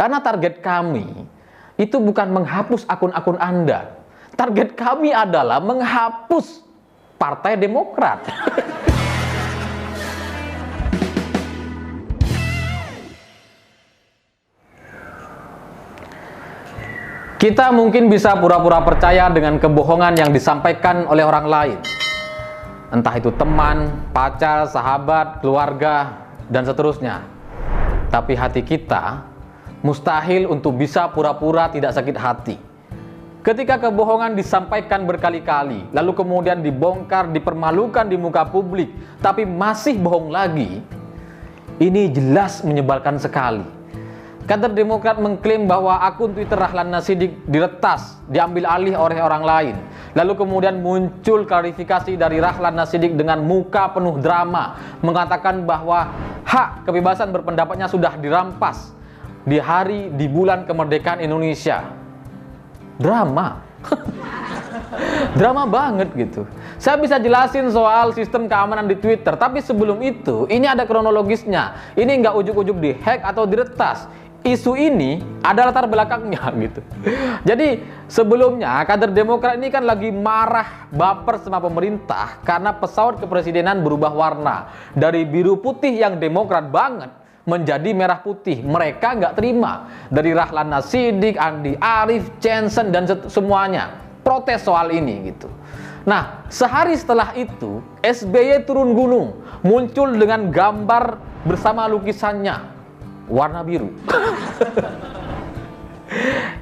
Karena target kami itu bukan menghapus akun-akun Anda. Target kami adalah menghapus Partai Demokrat. Kita mungkin bisa pura-pura percaya dengan kebohongan yang disampaikan oleh orang lain. Entah itu teman, pacar, sahabat, keluarga, dan seterusnya. Tapi hati kita mustahil untuk bisa pura-pura tidak sakit hati. Ketika kebohongan disampaikan berkali-kali, lalu kemudian dibongkar, dipermalukan di muka publik, tapi masih bohong lagi, ini jelas menyebalkan sekali. Kader Demokrat mengklaim bahwa akun Twitter Rahlan Nasidik diretas, diambil alih oleh orang lain. Lalu kemudian muncul klarifikasi dari Rahlan Nasidik dengan muka penuh drama, mengatakan bahwa hak kebebasan berpendapatnya sudah dirampas di bulan kemerdekaan Indonesia. Drama. Drama banget gitu. Saya bisa jelasin soal sistem keamanan di Twitter, tapi sebelum itu, ini ada kronologisnya. Ini nggak ujuk-ujuk dihack atau diretas. Isu ini ada latar belakangnya gitu. Jadi sebelumnya kader Demokrat ini kan lagi marah, baper sama pemerintah karena pesawat kepresidenan berubah warna dari biru putih yang Demokrat banget menjadi merah putih. Mereka nggak terima. Dari Rahlan Nasidik, Andi Arief, Jensen dan semuanya protes soal ini gitu. Nah, sehari setelah itu SBY turun gunung, muncul dengan gambar bersama lukisannya warna biru.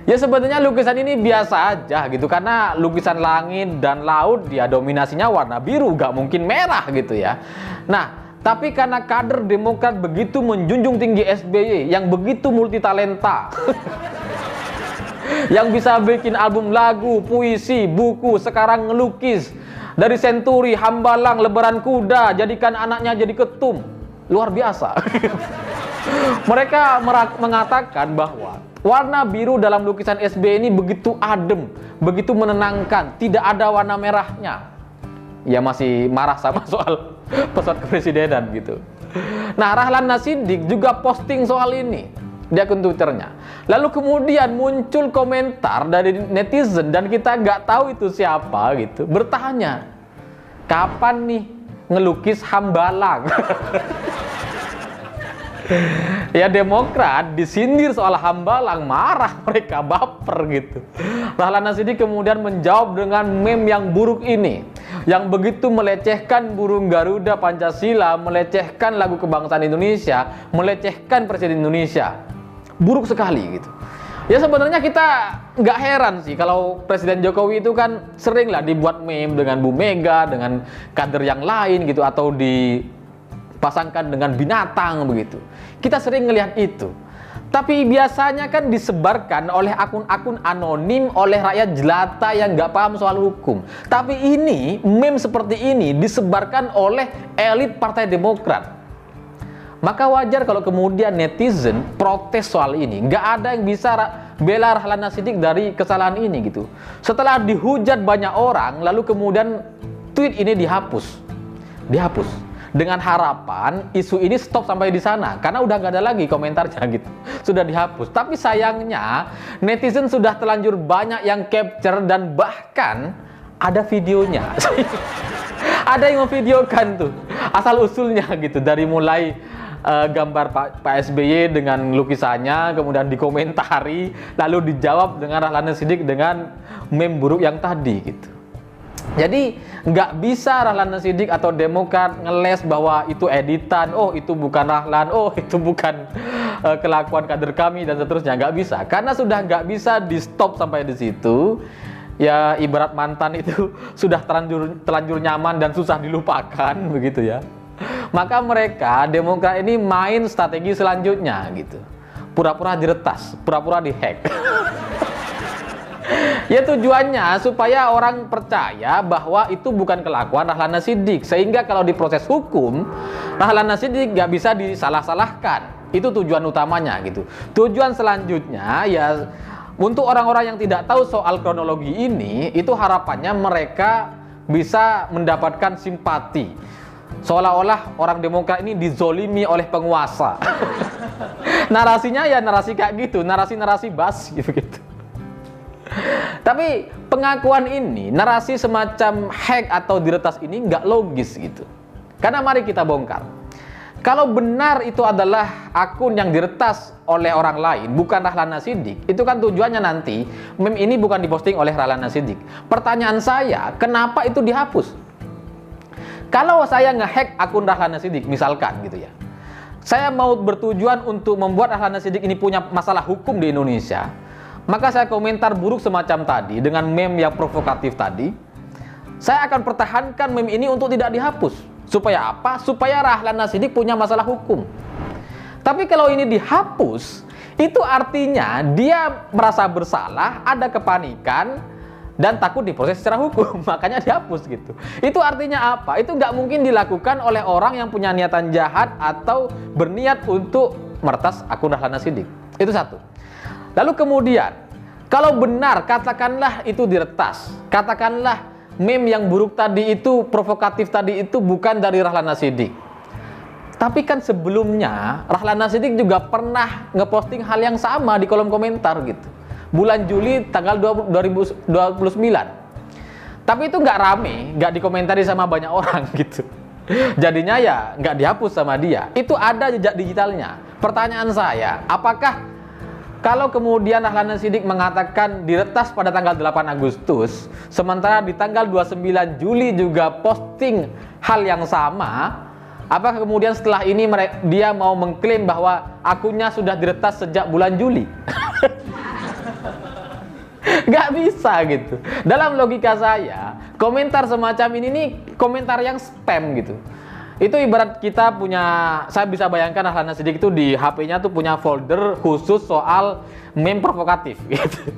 Ya sebenarnya lukisan ini biasa aja gitu, karena lukisan langit dan laut dia dominasinya warna biru, gak mungkin merah gitu ya. Nah, tapi karena kader Demokrat begitu menjunjung tinggi SBY yang begitu multitalenta, yang bisa bikin album lagu, puisi, buku, sekarang ngelukis, dari Senturi, Hambalang, Lebaran Kuda, jadikan anaknya jadi ketum, luar biasa. Mereka mengatakan bahwa warna biru dalam lukisan SBY ini begitu adem, begitu menenangkan, tidak ada warna merahnya. Ya masih marah sama soal pesawat kepresidenan gitu. Nah, Rahlan Nasidik juga posting soal ini di akun Twitternya. Lalu kemudian muncul komentar dari netizen dan kita nggak tahu itu siapa gitu, bertanya, kapan nih ngelukis Hambalang? Ya Demokrat disindir soal Hambalang, marah mereka, baper gitu. Rahlan Nasidik kemudian menjawab dengan meme yang buruk ini, yang begitu melecehkan burung Garuda Pancasila, melecehkan lagu kebangsaan Indonesia, melecehkan Presiden Indonesia. Buruk sekali gitu. Ya sebenarnya kita nggak heran sih kalau Presiden Jokowi itu kan sering lah dibuat meme dengan Bu Mega, dengan kader yang lain gitu, atau dipasangkan dengan binatang begitu. Kita sering ngelihat itu. Tapi biasanya kan disebarkan oleh akun-akun anonim oleh rakyat jelata yang nggak paham soal hukum. Tapi ini, meme seperti ini disebarkan oleh elit Partai Demokrat. Maka wajar kalau kemudian netizen protes soal ini. Nggak ada yang bisa bela Rahlan Nasidik dari kesalahan ini gitu. Setelah dihujat banyak orang, lalu kemudian tweet ini dihapus. Dengan harapan isu ini stop sampai di sana, karena udah nggak ada lagi komentarnya gitu, sudah dihapus. Tapi sayangnya netizen sudah terlanjur banyak yang capture dan bahkan ada videonya. Ada yang memvideokan tuh asal usulnya gitu, dari mulai gambar Pak SBY dengan lukisannya, kemudian dikomentari, lalu dijawab dengan Rahlan Nasidik dengan meme buruk yang tadi gitu. Jadi nggak bisa Rahlan Nasidik atau Demokrat ngeles bahwa itu editan, oh itu bukan Rahlan, oh itu bukan kelakuan kader kami dan seterusnya. Nggak bisa, karena sudah nggak bisa di stop sampai di situ. Ya ibarat mantan itu sudah terlanjur nyaman dan susah dilupakan begitu ya. Maka mereka Demokrat ini main strategi selanjutnya gitu, pura-pura diretas, pura-pura dihack. Ya tujuannya supaya orang percaya bahwa itu bukan kelakuan Rahlan Nasidik, sehingga kalau diproses hukum Rahlan Nasidik nggak bisa disalah-salahkan. Itu tujuan utamanya gitu. Tujuan selanjutnya ya untuk orang-orang yang tidak tahu soal kronologi ini, itu harapannya mereka bisa mendapatkan simpati, seolah-olah orang Demokrat ini dizolimi oleh penguasa. Narasinya ya narasi kayak gitu, narasi-narasi basi gitu. Tapi pengakuan ini, narasi semacam hack atau diretas ini nggak logis gitu. Karena mari kita bongkar. Kalau benar itu adalah akun yang diretas oleh orang lain, bukan Rahlana Siddiq, itu kan tujuannya nanti meme ini bukan diposting oleh Rahlana Siddiq. Pertanyaan saya, kenapa itu dihapus? Kalau saya ngehack akun Rahlana Siddiq, misalkan gitu ya, saya mau bertujuan untuk membuat Rahlana Siddiq ini punya masalah hukum di Indonesia, maka saya komentar buruk semacam tadi dengan meme yang provokatif tadi, saya akan pertahankan meme ini untuk tidak dihapus. Supaya apa? Supaya Rahlana Siddiq punya masalah hukum. Tapi kalau ini dihapus, itu artinya dia merasa bersalah, ada kepanikan, dan takut diproses secara hukum. Makanya dihapus gitu. Itu artinya apa? Itu nggak mungkin dilakukan oleh orang yang punya niatan jahat atau berniat untuk meretas akun Rahlana Siddiq. Itu satu. Lalu kemudian, kalau benar katakanlah itu diretas, katakanlah meme yang buruk tadi itu, provokatif tadi itu bukan dari Rahlana Siddiq. Tapi kan sebelumnya Rahlana Siddiq juga pernah ngeposting hal yang sama di kolom komentar gitu. Bulan Juli tanggal 2029. Tapi itu nggak rame, nggak dikomentari sama banyak orang gitu. Jadinya ya nggak dihapus sama dia. Itu ada jejak digitalnya. Pertanyaan saya, apakah kalau kemudian Rahlana Siddiq mengatakan diretas pada tanggal 8 Agustus, sementara di tanggal 29 Juli juga posting hal yang sama, apakah kemudian setelah ini dia mau mengklaim bahwa akunnya sudah diretas sejak bulan Juli? Gak bisa gitu. Dalam logika saya, komentar semacam ini nih komentar yang spam gitu. Itu ibarat kita punya, saya bisa bayangkan Rahlana Siddiq itu di HP-nya tuh punya folder khusus soal meme provokatif gitu.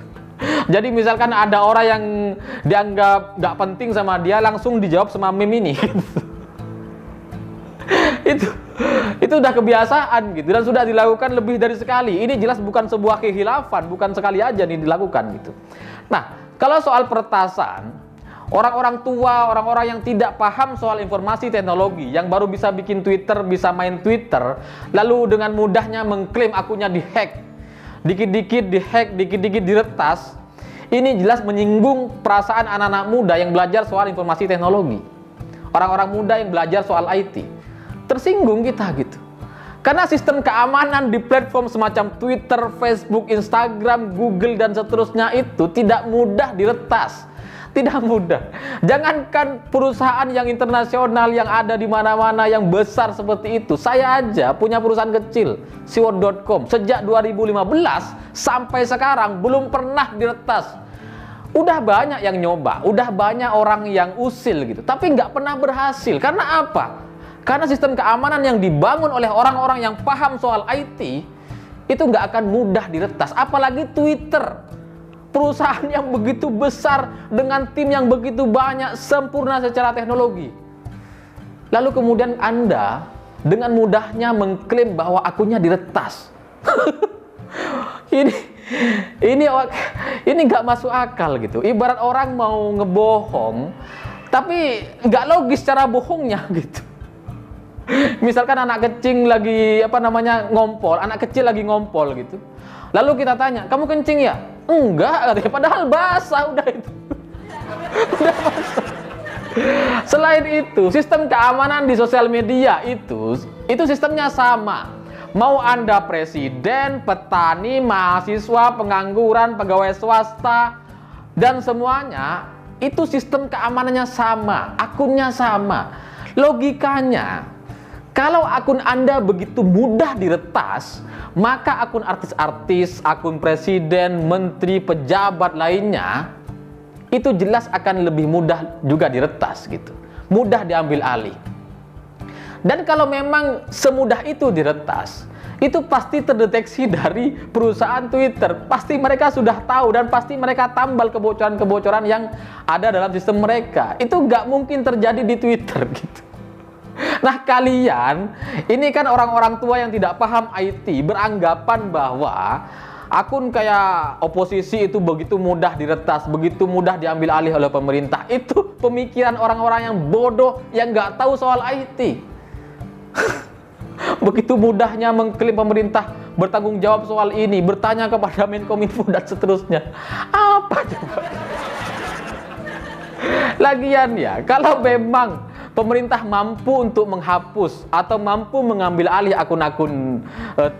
Jadi misalkan ada orang yang dianggap nggak penting sama dia, langsung dijawab sama meme ini. Itu udah kebiasaan gitu, dan sudah dilakukan lebih dari sekali. Ini jelas bukan sebuah kehilafan, bukan sekali aja nih dilakukan gitu. Nah, kalau soal peretasan, orang-orang tua, orang-orang yang tidak paham soal informasi teknologi, yang baru bisa bikin Twitter, bisa main Twitter, lalu dengan mudahnya mengklaim akunnya dihack, dikit-dikit dihack, dikit-dikit diretas, ini jelas menyinggung perasaan anak-anak muda yang belajar soal informasi teknologi. Orang-orang muda yang belajar soal IT. Tersinggung kita gitu. Karena sistem keamanan di platform semacam Twitter, Facebook, Instagram, Google, dan seterusnya itu tidak mudah diretas. Tidak mudah. Jangankan perusahaan yang internasional yang ada di mana-mana yang besar seperti itu. Saya aja punya perusahaan kecil, siwot.com. Sejak 2015 sampai sekarang belum pernah diretas. Udah banyak yang nyoba, udah banyak orang yang usil gitu. Tapi nggak pernah berhasil. Karena apa? Karena sistem keamanan yang dibangun oleh orang-orang yang paham soal IT itu nggak akan mudah diretas. Apalagi Twitter. Perusahaan yang begitu besar dengan tim yang begitu banyak, sempurna secara teknologi. Lalu kemudian Anda dengan mudahnya mengklaim bahwa akunnya diretas. Ini nggak masuk akal gitu. Ibarat orang mau ngebohong, tapi nggak logis cara bohongnya gitu. Misalkan anak kecil lagi ngompol, anak kecil lagi ngompol gitu. Lalu kita tanya, kamu kencing ya? Enggak, katanya. Padahal basah udah itu. Udah basah. Selain itu, sistem keamanan di sosial media itu sistemnya sama. Mau Anda presiden, petani, mahasiswa, pengangguran, pegawai swasta, dan semuanya, itu sistem keamanannya sama, akunnya sama. Logikanya, kalau akun Anda begitu mudah diretas, maka akun artis-artis, akun presiden, menteri, pejabat lainnya itu jelas akan lebih mudah juga diretas gitu. Mudah diambil alih. Dan kalau memang semudah itu diretas, itu pasti terdeteksi dari perusahaan Twitter. Pasti mereka sudah tahu dan pasti mereka tambal kebocoran-kebocoran yang ada dalam sistem mereka. Itu nggak mungkin terjadi di Twitter gitu. Nah kalian, ini kan orang-orang tua yang tidak paham IT, beranggapan bahwa akun kayak oposisi itu begitu mudah diretas, begitu mudah diambil alih oleh pemerintah. Itu pemikiran orang-orang yang bodoh, yang nggak tahu soal IT. begitu mudahnya mengklaim pemerintah bertanggung jawab soal ini, bertanya kepada Menkominfo dan seterusnya. Apa coba? Lagian ya, kalau memang pemerintah mampu untuk menghapus atau mampu mengambil alih akun-akun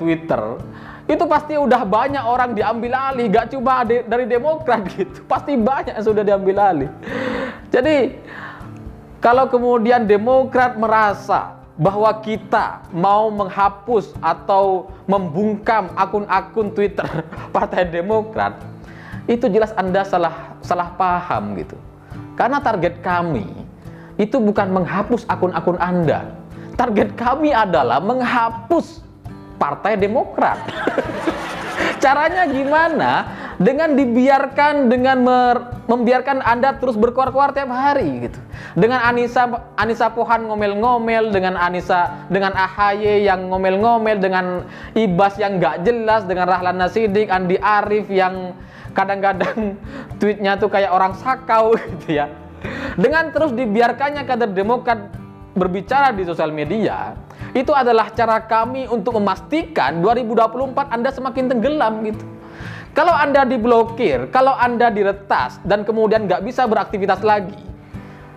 Twitter, itu pasti udah banyak orang diambil alih, gak cuma dari Demokrat gitu, pasti banyak yang sudah diambil alih. Jadi kalau kemudian Demokrat merasa bahwa kita mau menghapus atau membungkam akun-akun Twitter Partai Demokrat, itu jelas Anda salah paham gitu. Karena target kami itu bukan menghapus akun-akun Anda. Target kami adalah menghapus Partai Demokrat. Caranya gimana? Dengan membiarkan Anda terus berkuar-kuar tiap hari gitu. Dengan Anissa Pohan ngomel-ngomel, dengan AHY yang ngomel-ngomel, dengan Ibas yang nggak jelas, dengan Rahlan Nasidik, Andi Arief yang kadang-kadang tweetnya tuh kayak orang sakau gitu ya. Dengan terus dibiarkannya kader Demokrat berbicara di sosial media, itu adalah cara kami untuk memastikan 2024 Anda semakin tenggelam gitu. Kalau Anda diblokir, kalau Anda diretas dan kemudian nggak bisa beraktivitas lagi,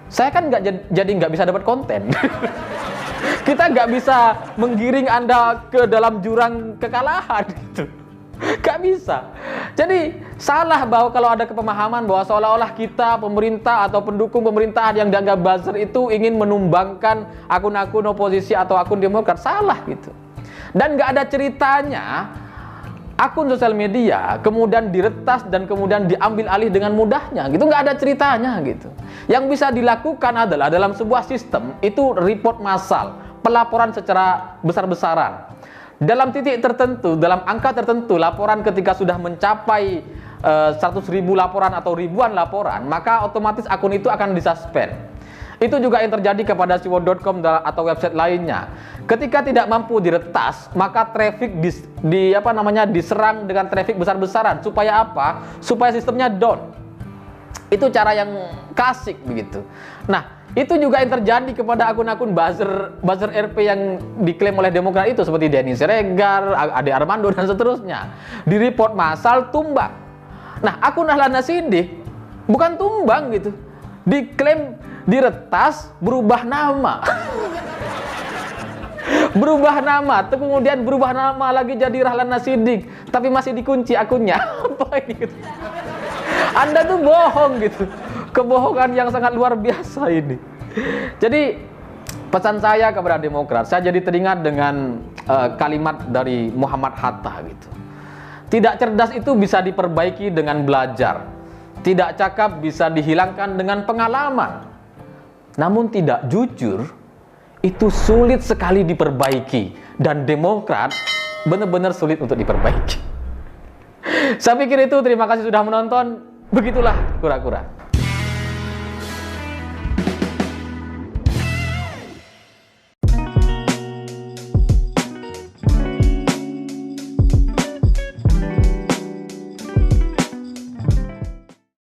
saya kan nggak bisa dapat konten. Kita nggak bisa menggiring Anda ke dalam jurang kekalahan gitu. Gak bisa. Jadi salah bahwa kalau ada kepemahaman bahwa seolah-olah kita pemerintah atau pendukung pemerintahan yang dianggap buzzer itu ingin menumbangkan akun-akun oposisi atau akun Demokrat, salah gitu. Dan gak ada ceritanya akun sosial media kemudian diretas dan kemudian diambil alih dengan mudahnya gitu, nggak ada ceritanya gitu. Yang bisa dilakukan adalah dalam sebuah sistem itu report massal, pelaporan secara besar-besaran. Dalam titik tertentu, dalam angka tertentu, laporan ketika sudah mencapai 100.000 laporan atau ribuan laporan, maka otomatis akun itu akan disuspend. Itu juga yang terjadi kepada siwo.com atau website lainnya. Ketika tidak mampu diretas, maka traffic diserang dengan traffic besar-besaran. Supaya apa? Supaya sistemnya down. Itu cara yang klasik begitu. Nah, itu juga yang terjadi kepada akun-akun buzzer RP yang diklaim oleh Demokrat itu, seperti Denny Siregar, Ade Armando dan seterusnya. Di report massal tumbang. Nah, akun Rahlan Nasidik bukan tumbang gitu. Diklaim diretas, berubah nama. Berubah nama, kemudian berubah nama lagi jadi Rahlan Nasidik, tapi masih dikunci akunnya. Apa gitu? Anda tuh bohong gitu. Kebohongan yang sangat luar biasa ini. Jadi pesan saya kepada Demokrat, saya jadi teringat dengan kalimat dari Muhammad Hatta gitu. Tidak cerdas itu bisa diperbaiki dengan belajar. Tidak cakap bisa dihilangkan dengan pengalaman. Namun tidak jujur itu sulit sekali diperbaiki, dan Demokrat benar-benar sulit untuk diperbaiki. Saya pikir itu, terima kasih sudah menonton. Begitulah kura-kura.